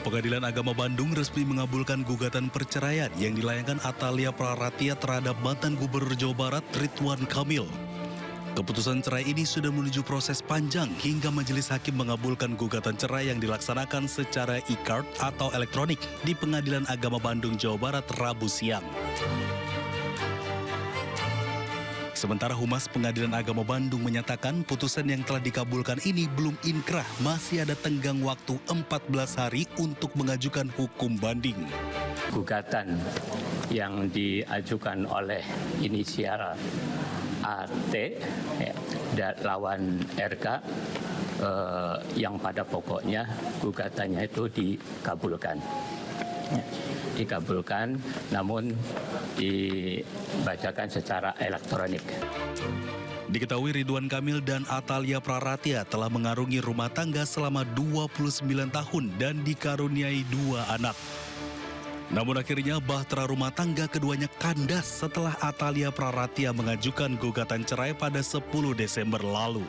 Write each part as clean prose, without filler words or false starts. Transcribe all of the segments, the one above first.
Pengadilan Agama Bandung resmi mengabulkan gugatan perceraian yang dilayangkan Atalia Praratia terhadap mantan Gubernur Jawa Barat Ridwan Kamil. Keputusan cerai ini sudah menuju proses panjang hingga majelis hakim mengabulkan gugatan cerai yang dilaksanakan secara e-card atau elektronik di Pengadilan Agama Bandung, Jawa Barat, Rabu siang. Sementara Humas Pengadilan Agama Bandung menyatakan putusan yang telah dikabulkan ini belum inkrah, masih ada tenggang waktu 14 hari untuk mengajukan hukum banding. Gugatan yang diajukan oleh inisial AT lawan RK yang pada pokoknya gugatannya itu dikabulkan. Dikabulkan, namun dibacakan secara elektronik. Diketahui Ridwan Kamil dan Atalia Praratia telah mengarungi rumah tangga selama 29 tahun dan dikaruniai 2 anak. Namun akhirnya bahtera rumah tangga keduanya kandas setelah Atalia Praratia mengajukan gugatan cerai pada 10 Desember lalu.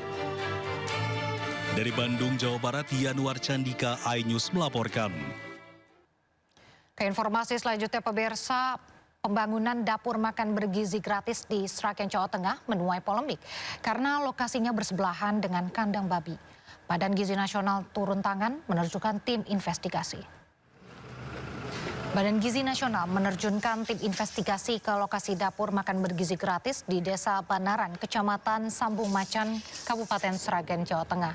Dari Bandung, Jawa Barat, Yanuar Candika, iNews melaporkan. Ke informasi selanjutnya, pemirsa, pembangunan dapur makan bergizi gratis di Sragen, Jawa Tengah menuai polemik karena lokasinya bersebelahan dengan kandang babi. Badan Gizi Nasional turun tangan menerjunkan tim investigasi. Badan Gizi Nasional menerjunkan tim investigasi ke lokasi dapur makan bergizi gratis di Desa Banaran, Kecamatan Sambung Macan, Kabupaten Sragen, Jawa Tengah.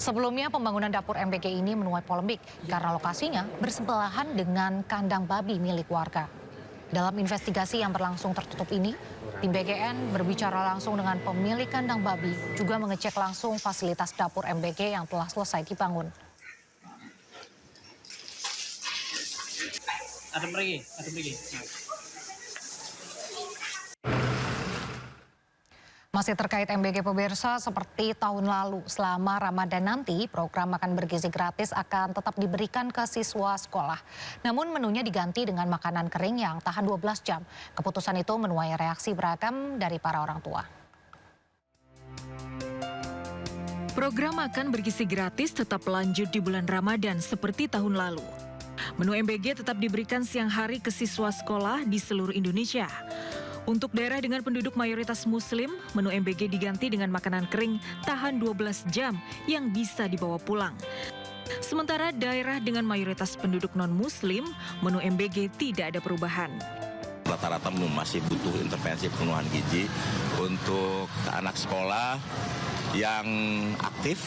Sebelumnya pembangunan dapur MBG ini menuai polemik karena lokasinya bersebelahan dengan kandang babi milik warga. Dalam investigasi yang berlangsung tertutup ini, tim BGN berbicara langsung dengan pemilik kandang babi, juga mengecek langsung fasilitas dapur MBG yang telah selesai dibangun. Ada pergi. Masih terkait MBG, pemirsa, seperti tahun lalu, selama Ramadan nanti, program makan bergizi gratis akan tetap diberikan ke siswa sekolah. Namun menunya diganti dengan makanan kering yang tahan 12 jam. Keputusan itu menuai reaksi beragam dari para orang tua. Program makan bergizi gratis tetap lanjut di bulan Ramadan seperti tahun lalu. Menu MBG tetap diberikan siang hari ke siswa sekolah di seluruh Indonesia. Untuk daerah dengan penduduk mayoritas Muslim, menu MBG diganti dengan makanan kering tahan 12 jam yang bisa dibawa pulang. Sementara daerah dengan mayoritas penduduk non-Muslim, menu MBG tidak ada perubahan. Rata-rata masih butuh intervensi pemenuhan gizi untuk anak sekolah yang aktif.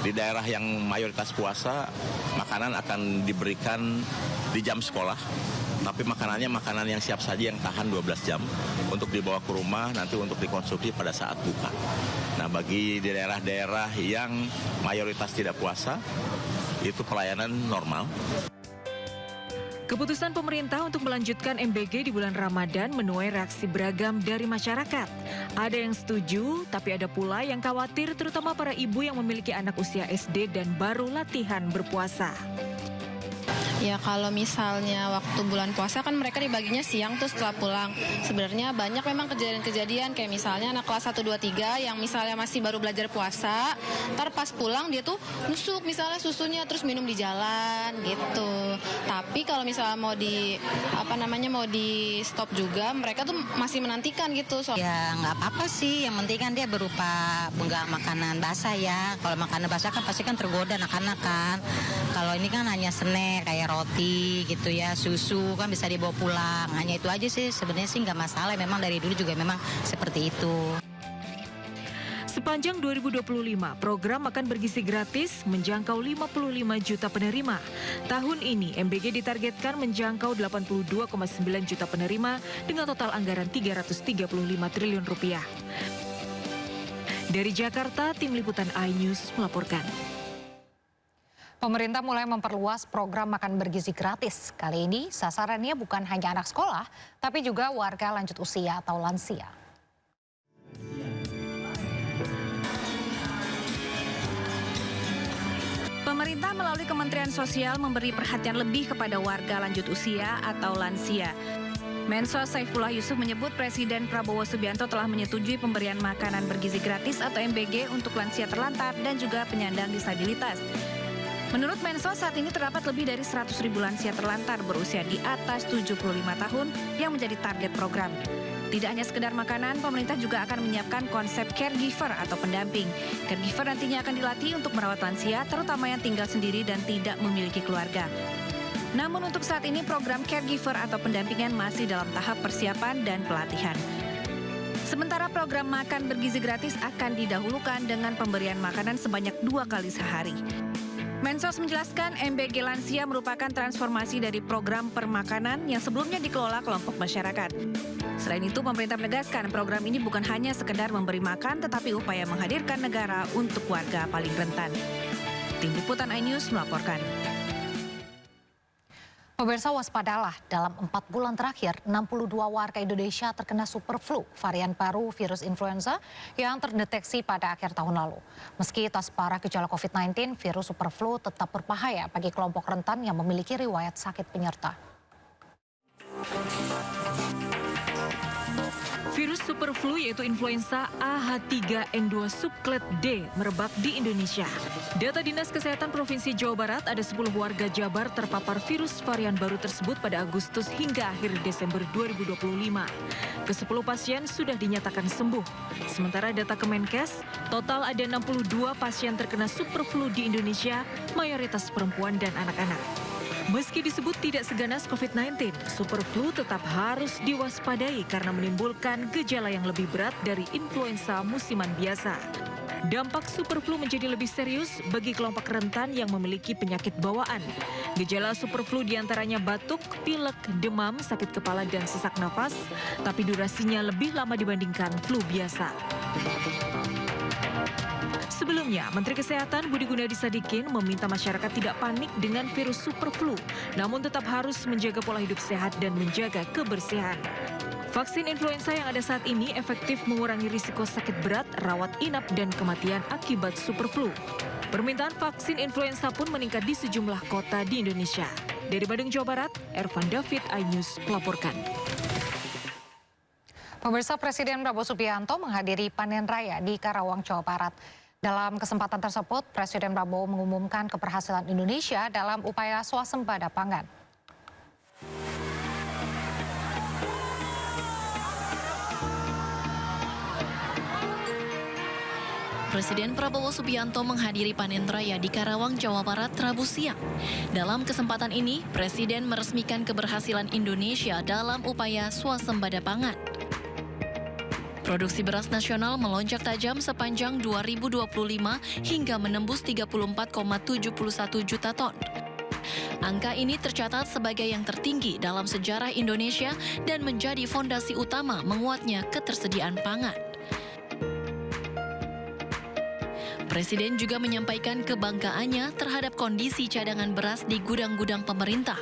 Di daerah yang mayoritas puasa, makanan akan diberikan di jam sekolah. Tapi makanannya makanan yang siap saji yang tahan 12 jam untuk dibawa ke rumah nanti untuk dikonsumsi pada saat buka. Nah, bagi di daerah-daerah yang mayoritas tidak puasa, itu pelayanan normal. Keputusan pemerintah untuk melanjutkan MBG di bulan Ramadan menuai reaksi beragam dari masyarakat. Ada yang setuju, tapi ada pula yang khawatir, terutama para ibu yang memiliki anak usia SD dan baru latihan berpuasa. Ya kalau misalnya waktu bulan puasa kan mereka dibaginya siang tuh setelah pulang. Sebenarnya banyak memang kejadian-kejadian kayak misalnya anak kelas 1, 2, 3 yang misalnya masih baru belajar puasa. Ntar pas pulang dia tuh nusuk misalnya susunya terus minum di jalan gitu. Tapi kalau misalnya mau di stop juga mereka tuh masih menantikan gitu. Ya nggak apa-apa sih, yang penting kan dia berupa enggak makanan basah ya. Kalau makanan basah kan pasti kan tergoda anak-anak kan. Kalau ini kan hanya snack kayak roti gitu ya, susu kan bisa dibawa pulang. Hanya itu aja sih, sebenarnya sih nggak masalah. Memang dari dulu juga memang seperti itu. Sepanjang 2025, program makan bergizi gratis menjangkau 55 juta penerima. Tahun ini, MBG ditargetkan menjangkau 82,9 juta penerima dengan total anggaran 335 triliun rupiah. Dari Jakarta, Tim Liputan iNews melaporkan. Pemerintah mulai memperluas program makan bergizi gratis. Kali ini sasarannya bukan hanya anak sekolah, tapi juga warga lanjut usia atau lansia. Pemerintah melalui Kementerian Sosial memberi perhatian lebih kepada warga lanjut usia atau lansia. Mensos Saifullah Yusuf menyebut Presiden Prabowo Subianto telah menyetujui pemberian makanan bergizi gratis atau MBG untuk lansia terlantar dan juga penyandang disabilitas. Menurut Mensos, saat ini terdapat lebih dari 100.000 lansia terlantar berusia di atas 75 tahun yang menjadi target program. Tidak hanya sekedar makanan, pemerintah juga akan menyiapkan konsep caregiver atau pendamping. Caregiver nantinya akan dilatih untuk merawat lansia, terutama yang tinggal sendiri dan tidak memiliki keluarga. Namun untuk saat ini program caregiver atau pendampingan masih dalam tahap persiapan dan pelatihan. Sementara program makan bergizi gratis akan didahulukan dengan pemberian makanan sebanyak 2 kali sehari. Mensos menjelaskan MBG Lansia merupakan transformasi dari program permakanan yang sebelumnya dikelola kelompok masyarakat. Selain itu, pemerintah menegaskan program ini bukan hanya sekedar memberi makan, tetapi upaya menghadirkan negara untuk warga paling rentan. Tim Liputan iNews melaporkan. Pemirsa, waspadalah, dalam 4 bulan terakhir 62 warga Indonesia terkena super flu, varian baru virus influenza yang terdeteksi pada akhir tahun lalu. Meski tak separah gejala COVID-19, virus super flu tetap berbahaya bagi kelompok rentan yang memiliki riwayat sakit penyerta. Virus super flu yaitu influenza AH3N2 subclade D merebak di Indonesia. Data Dinas Kesehatan Provinsi Jawa Barat, ada 10 warga Jabar terpapar virus varian baru tersebut pada Agustus hingga akhir Desember 2025. Ke-10 pasien sudah dinyatakan sembuh. Sementara data Kemenkes, total ada 62 pasien terkena super flu di Indonesia, mayoritas perempuan dan anak-anak. Meski disebut tidak seganas COVID-19, super flu tetap harus diwaspadai karena menimbulkan gejala yang lebih berat dari influenza musiman biasa. Dampak super flu menjadi lebih serius bagi kelompok rentan yang memiliki penyakit bawaan. Gejala super flu diantaranya batuk, pilek, demam, sakit kepala, dan sesak nafas, tapi durasinya lebih lama dibandingkan flu biasa. Sebelumnya, Menteri Kesehatan Budi Gunadi Sadikin meminta masyarakat tidak panik dengan virus super flu, namun tetap harus menjaga pola hidup sehat dan menjaga kebersihan. Vaksin influenza yang ada saat ini efektif mengurangi risiko sakit berat, rawat inap, dan kematian akibat super flu. Permintaan vaksin influenza pun meningkat di sejumlah kota di Indonesia. Dari Bandung, Jawa Barat, Ervan David, iNews melaporkan. Pemirsa, Presiden Prabowo Subianto menghadiri panen raya di Karawang, Jawa Barat. Dalam kesempatan tersebut, Presiden Prabowo mengumumkan keberhasilan Indonesia dalam upaya swasembada pangan. Presiden Prabowo Subianto menghadiri panen raya di Karawang, Jawa Barat, Rabu siang. Dalam kesempatan ini, Presiden meresmikan keberhasilan Indonesia dalam upaya swasembada pangan. Produksi beras nasional melonjak tajam sepanjang 2025 hingga menembus 34,71 juta ton. Angka ini tercatat sebagai yang tertinggi dalam sejarah Indonesia dan menjadi fondasi utama menguatnya ketersediaan pangan. Presiden juga menyampaikan kebanggaannya terhadap kondisi cadangan beras di gudang-gudang pemerintah.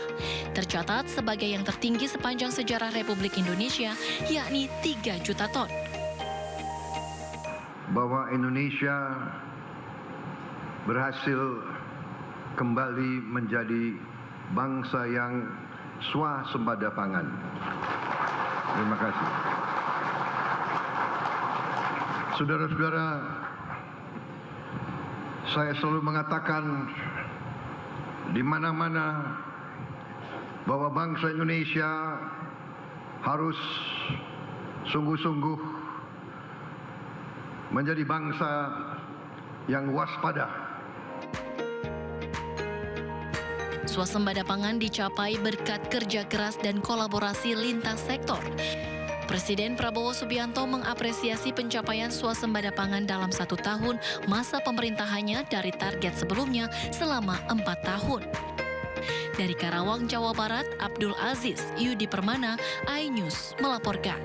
Tercatat sebagai yang tertinggi sepanjang sejarah Republik Indonesia, yakni 3 juta ton. Bahwa Indonesia berhasil kembali menjadi bangsa yang swasembada pangan. Terima kasih. Saudara-saudara, saya selalu mengatakan di mana-mana bahwa bangsa Indonesia harus sungguh-sungguh menjadi bangsa yang waspada. Swasembada pangan dicapai berkat kerja keras dan kolaborasi lintas sektor. Presiden Prabowo Subianto mengapresiasi pencapaian swasembada pangan dalam 1 tahun masa pemerintahannya dari target sebelumnya selama 4 tahun. Dari Karawang, Jawa Barat, Abdul Aziz Yudi Permana, iNews melaporkan.